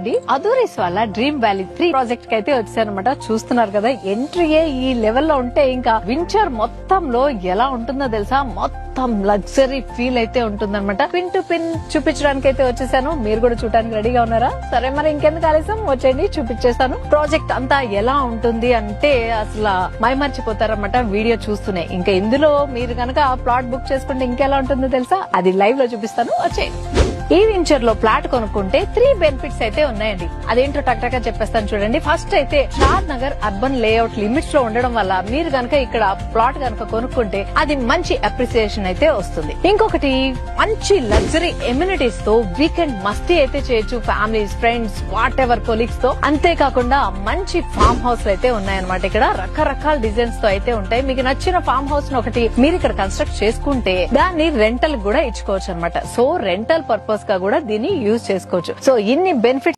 అండి, అదూరీస్ వాళ్ళ dream valley 3 project కి అయితే వచ్చారనమాట. చూస్తున్నారు కదా, ఎంట్రీయే ఈ లెవెల్లో ఉంటే ఇంకా వింటర్ మొత్తంలో ఎలా ఉంటుందో తెలుసా. మొత్తం లగ్జరీ ఫీల్ అయితే ఉంటుందన్నమాట. పిన్ టు పిన్ చూపించడానికి అయితే వచ్చేసాను. మీరు కూడా చూడడానికి రెడీగా ఉన్నారా? సరే, మరి ఇంకెందుకు ఆలస్యం, వచ్చేయండి చూపించేస్తాను. ప్రాజెక్ట్ అంతా ఎలా ఉంటుంది అంటే అసలు మైమర్చిపోతారన్నమాట వీడియో చూస్తూనే. ఇంకా ఇందులో మీరు కనుక ప్లాట్ బుక్ చేసుకుంటే ఇంకెలా ఉంటుందో తెలుసా, అది లైవ్ లో చూపిస్తాను, వచ్చేయండి. ఈ వెంచర్ లో ప్లాట్ కొనుక్కుంటే 3 బెనిఫిట్స్ అయితే ఉన్నాయండి. అదేంటో టక్ చెప్పేస్తాను చూడండి. ఫస్ట్ అయితే షాద్ నగర్ అర్బన్ లేఅవుట్ లిమిట్స్ లో ఉండడం వల్ల మీరు గనక ఇక్కడ ప్లాట్ గనక కొనుక్కుంటే అది మంచి అప్రిసియేషన్ అయితే వస్తుంది. ఇంకొకటి, మంచి లగ్జరీ ఎమ్యూనిటీస్ తో వీకెండ్ మస్తీ అయితే చేయొచ్చు, families, friends, what ever colleagues తో. అంతేకాకుండా మంచి ఫామ్ హౌస్ అయితే ఉన్నాయన్నమాట. ఇక్కడ రకరకాల డిజైన్స్ తో అయితే ఉంటాయి. మీకు నచ్చిన ఫామ్ హౌస్ ను ఒకటి మీరు ఇక్కడ కన్స్ట్రక్ట్ చేసుకుంటే దాన్ని రెంటల్ కూడా ఇచ్చుకోవచ్చు అనమాట. సో రెంటల్ పర్పస్ గా కూడా దీన్ని యూజ్ చేసుకోవచ్చు. సో ఇన్ని బెనిఫిట్స్